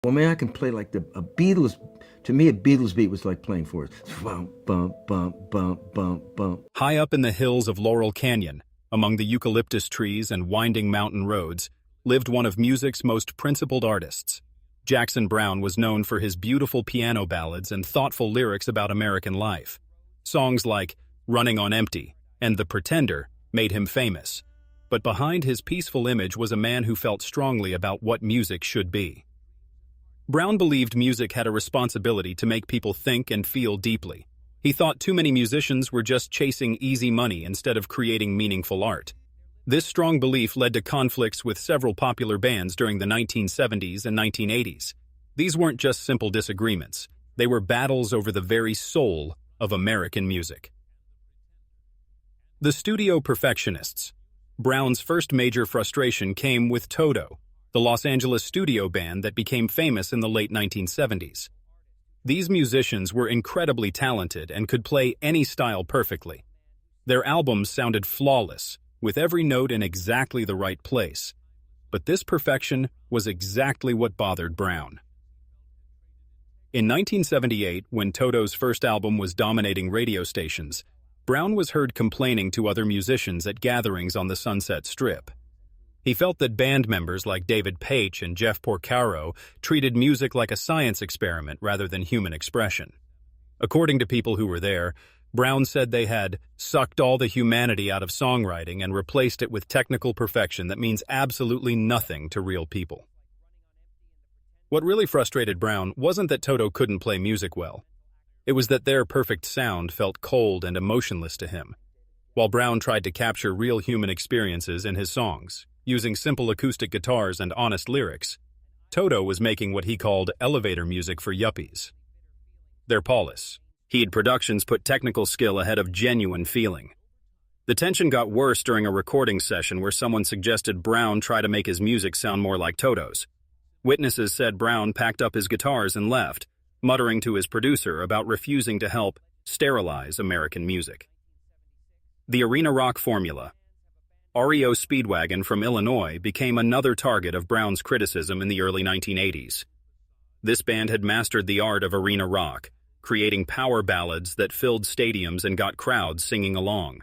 Well, man, I can play like a Beatles. To me, a Beatles beat was like playing for us. Bum, bum, bum, bum, bum, bum. High up in the hills of Laurel Canyon, among the eucalyptus trees and winding mountain roads, lived one of music's most principled artists. Jackson Browne was known for his beautiful piano ballads and thoughtful lyrics about American life. Songs like Running on Empty and The Pretender made him famous. But behind his peaceful image was a man who felt strongly about what music should be. Browne believed music had a responsibility to make people think and feel deeply. He thought too many musicians were just chasing easy money instead of creating meaningful art. This strong belief led to conflicts with several popular bands during the 1970s and 1980s. These weren't just simple disagreements. They were battles over the very soul of American music. The studio perfectionists. Browne's first major frustration came with Toto, the Los Angeles studio band that became famous in the late 1970s. These musicians were incredibly talented and could play any style perfectly. Their albums sounded flawless, with every note in exactly the right place. But this perfection was exactly what bothered Browne. In 1978, when Toto's first album was dominating radio stations, Browne was heard complaining to other musicians at gatherings on the Sunset Strip. He felt that band members like David Paich and Jeff Porcaro treated music like a science experiment rather than human expression. According to people who were there, Browne said they had sucked all the humanity out of songwriting and replaced it with technical perfection that means absolutely nothing to real people. What really frustrated Browne wasn't that Toto couldn't play music well. It was that their perfect sound felt cold and emotionless to him. While Browne tried to capture real human experiences in his songs, using simple acoustic guitars and honest lyrics, Toto was making what he called elevator music for yuppies. Their polis. He'd Productions put technical skill ahead of genuine feeling. The tension got worse during a recording session where someone suggested Browne try to make his music sound more like Toto's. Witnesses said Browne packed up his guitars and left, muttering to his producer about refusing to help sterilize American music. The arena rock formula. REO Speedwagon from Illinois became another target of Browne's criticism in the early 1980s. This band had mastered the art of arena rock, creating power ballads that filled stadiums and got crowds singing along.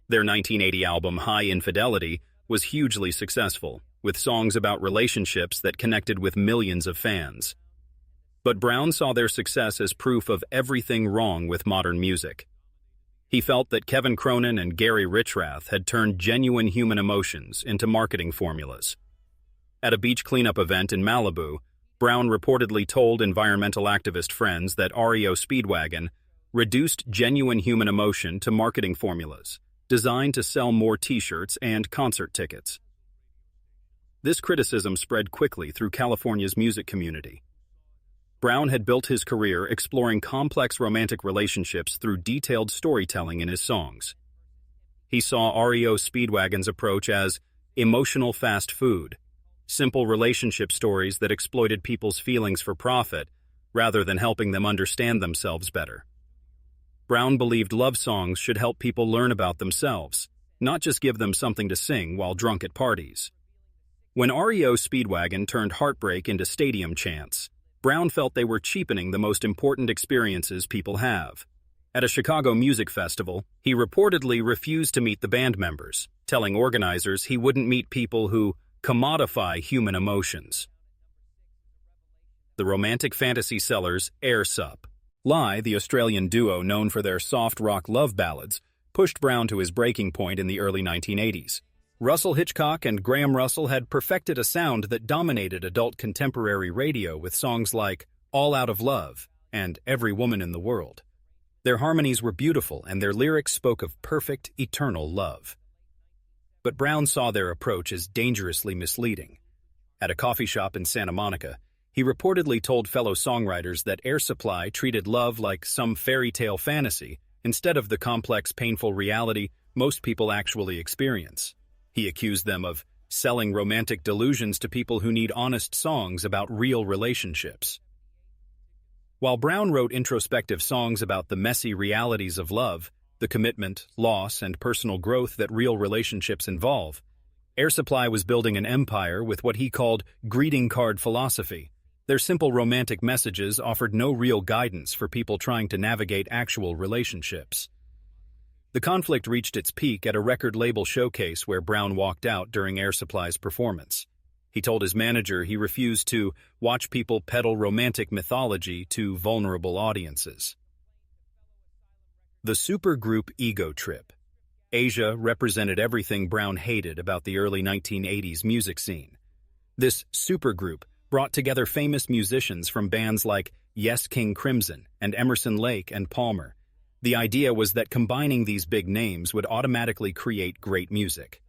Their 1980 album High Infidelity was hugely successful, with songs about relationships that connected with millions of fans. But Browne saw their success as proof of everything wrong with modern music. He felt that Kevin Cronin and Gary Richrath had turned genuine human emotions into marketing formulas. At a beach cleanup event in Malibu, Browne reportedly told environmental activist friends that REO Speedwagon reduced genuine human emotion to marketing formulas, designed to sell more t-shirts and concert tickets. This criticism spread quickly through California's music community. Browne had built his career exploring complex romantic relationships through detailed storytelling in his songs. He saw REO Speedwagon's approach as emotional fast food, simple relationship stories that exploited people's feelings for profit rather than helping them understand themselves better. Browne believed love songs should help people learn about themselves, not just give them something to sing while drunk at parties. When REO Speedwagon turned heartbreak into stadium chants, Browne felt they were cheapening the most important experiences people have. At a Chicago music festival, he reportedly refused to meet the band members, telling organizers he wouldn't meet people who commodify human emotions. The romantic fantasy sellers Air Sup. Lie, the Australian duo known for their soft rock love ballads, pushed Browne to his breaking point in the early 1980s. Russell Hitchcock and Graham Russell had perfected a sound that dominated adult contemporary radio with songs like All Out of Love and Every Woman in the World. Their harmonies were beautiful and their lyrics spoke of perfect, eternal love. But Browne saw their approach as dangerously misleading. At a coffee shop in Santa Monica, he reportedly told fellow songwriters that Air Supply treated love like some fairy tale fantasy instead of the complex, painful reality most people actually experience. He accused them of selling romantic delusions to people who need honest songs about real relationships. While Browne wrote introspective songs about the messy realities of love, the commitment, loss, and personal growth that real relationships involve, Air Supply was building an empire with what he called greeting card philosophy, Their simple romantic messages offered no real guidance for people trying to navigate actual relationships. The conflict reached its peak at a record label showcase where Browne walked out during Air Supply's performance. He told his manager he refused to watch people peddle romantic mythology to vulnerable audiences. The supergroup ego trip. Asia represented everything Browne hated about the early 1980s music scene. This supergroup brought together famous musicians from bands like Yes King Crimson and Emerson Lake and Palmer. The idea was that combining these big names would automatically create great music.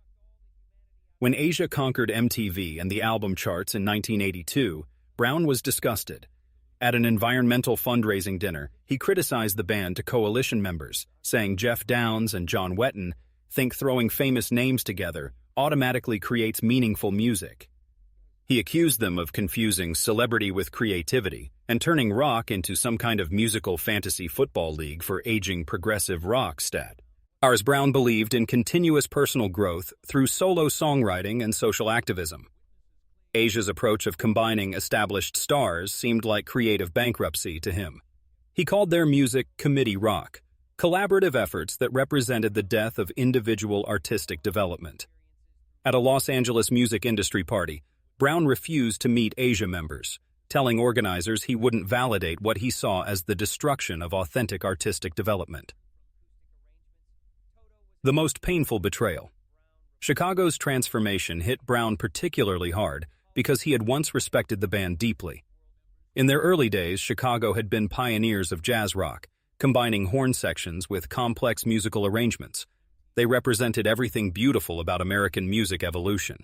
When Asia conquered MTV and the album charts in 1982, Browne was disgusted. At an environmental fundraising dinner, he criticized the band to coalition members, saying Jeff Downes and John Wetton think throwing famous names together automatically creates meaningful music. He accused them of confusing celebrity with creativity and turning rock into some kind of musical fantasy football league for aging progressive rock stat. As Browne believed in continuous personal growth through solo songwriting and social activism. Asia's approach of combining established stars seemed like creative bankruptcy to him. He called their music committee rock, collaborative efforts that represented the death of individual artistic development. At a Los Angeles music industry party, Browne refused to meet Asia members, telling organizers he wouldn't validate what he saw as the destruction of authentic artistic development. The most painful betrayal. Chicago's transformation hit Browne particularly hard because he had once respected the band deeply. In their early days, Chicago had been pioneers of jazz rock, combining horn sections with complex musical arrangements. They represented everything beautiful about American music evolution.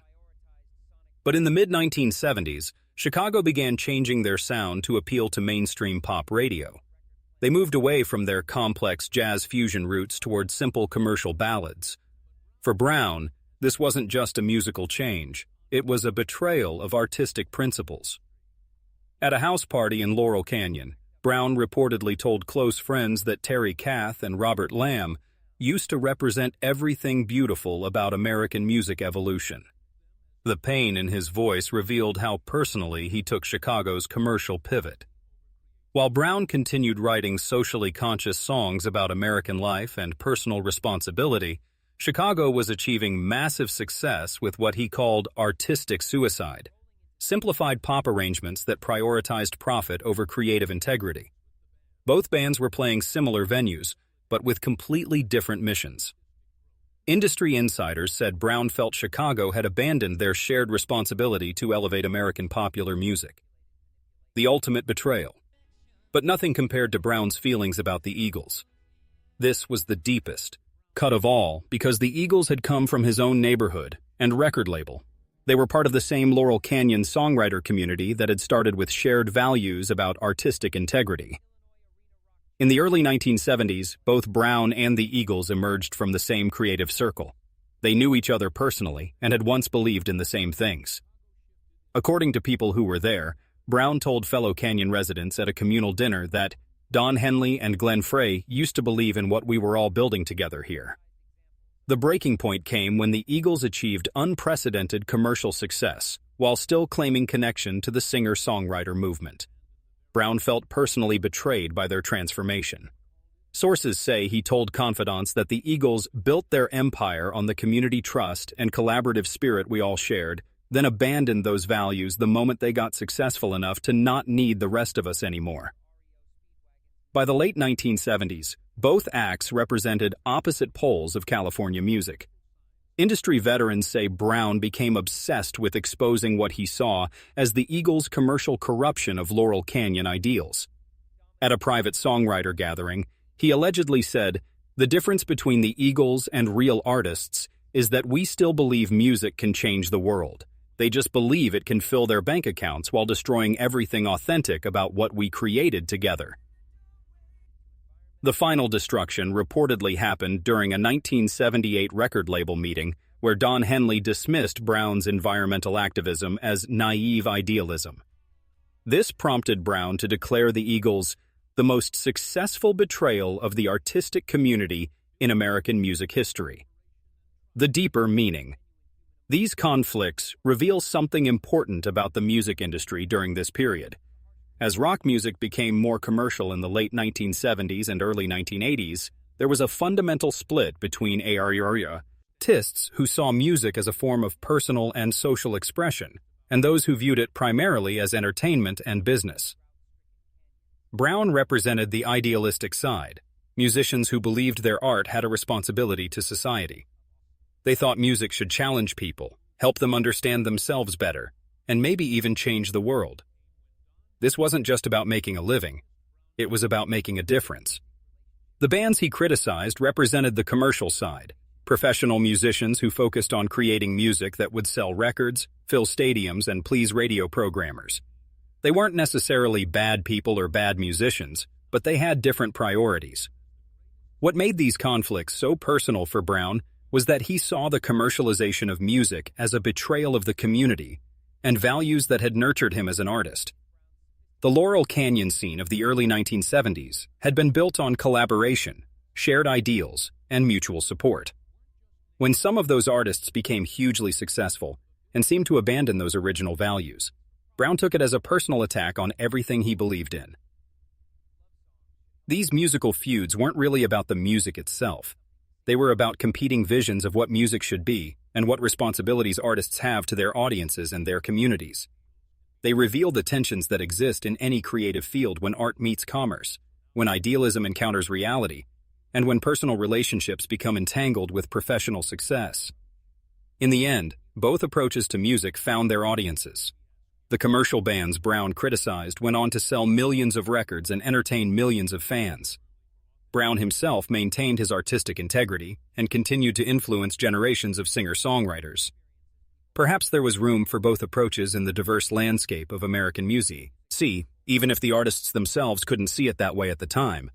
But in the mid-1970s, Chicago began changing their sound to appeal to mainstream pop radio. They moved away from their complex jazz fusion roots toward simple commercial ballads. For Browne, this wasn't just a musical change, it was a betrayal of artistic principles. At a house party in Laurel Canyon, Browne reportedly told close friends that Terry Kath and Robert Lamb used to represent everything beautiful about American music evolution. The pain in his voice revealed how personally he took Chicago's commercial pivot. While Browne continued writing socially conscious songs about American life and personal responsibility, Chicago was achieving massive success with what he called artistic suicide, simplified pop arrangements that prioritized profit over creative integrity. Both bands were playing similar venues, but with completely different missions. Industry insiders said Browne felt Chicago had abandoned their shared responsibility to elevate American popular music. The ultimate betrayal. But nothing compared to Browne's feelings about the Eagles. This was the deepest cut of all because the Eagles had come from his own neighborhood and record label. They were part of the same Laurel Canyon songwriter community that had started with shared values about artistic integrity. In the early 1970s, both Browne and the Eagles emerged from the same creative circle. They knew each other personally and had once believed in the same things. According to people who were there, Browne told fellow Canyon residents at a communal dinner that Don Henley and Glenn Frey used to believe in what we were all building together here. The breaking point came when the Eagles achieved unprecedented commercial success while still claiming connection to the singer-songwriter movement. Browne felt personally betrayed by their transformation. Sources say he told confidants that the Eagles built their empire on the community trust and collaborative spirit we all shared, then abandoned those values the moment they got successful enough to not need the rest of us anymore. By the late 1970s, both acts represented opposite poles of California music. Industry veterans say Browne became obsessed with exposing what he saw as the Eagles' commercial corruption of Laurel Canyon ideals. At a private songwriter gathering, he allegedly said, "The difference between the Eagles and real artists is that we still believe music can change the world. They just believe it can fill their bank accounts while destroying everything authentic about what we created together." The final destruction reportedly happened during a 1978 record label meeting where Don Henley dismissed Browne's environmental activism as naive idealism. This prompted Browne to declare the Eagles the most successful betrayal of the artistic community in American music history. The deeper meaning. These conflicts reveal something important about the music industry during this period. As rock music became more commercial in the late 1970s and early 1980s, there was a fundamental split between artists who saw music as a form of personal and social expression, and those who viewed it primarily as entertainment and business. Browne represented the idealistic side, musicians who believed their art had a responsibility to society. They thought music should challenge people, help them understand themselves better, and maybe even change the world. This wasn't just about making a living, it was about making a difference. The bands he criticized represented the commercial side, professional musicians who focused on creating music that would sell records, fill stadiums, and please radio programmers. They weren't necessarily bad people or bad musicians, but they had different priorities. What made these conflicts so personal for Browne was that he saw the commercialization of music as a betrayal of the community and values that had nurtured him as an artist. The Laurel Canyon scene of the early 1970s had been built on collaboration, shared ideals, and mutual support. When some of those artists became hugely successful and seemed to abandon those original values, Browne took it as a personal attack on everything he believed in. These musical feuds weren't really about the music itself. They were about competing visions of what music should be and what responsibilities artists have to their audiences and their communities. They reveal the tensions that exist in any creative field when art meets commerce, when idealism encounters reality, and when personal relationships become entangled with professional success. In the end, both approaches to music found their audiences. The commercial bands Browne criticized went on to sell millions of records and entertain millions of fans. Browne himself maintained his artistic integrity and continued to influence generations of singer-songwriters. Perhaps there was room for both approaches in the diverse landscape of American music. Even if the artists themselves couldn't see it that way at the time.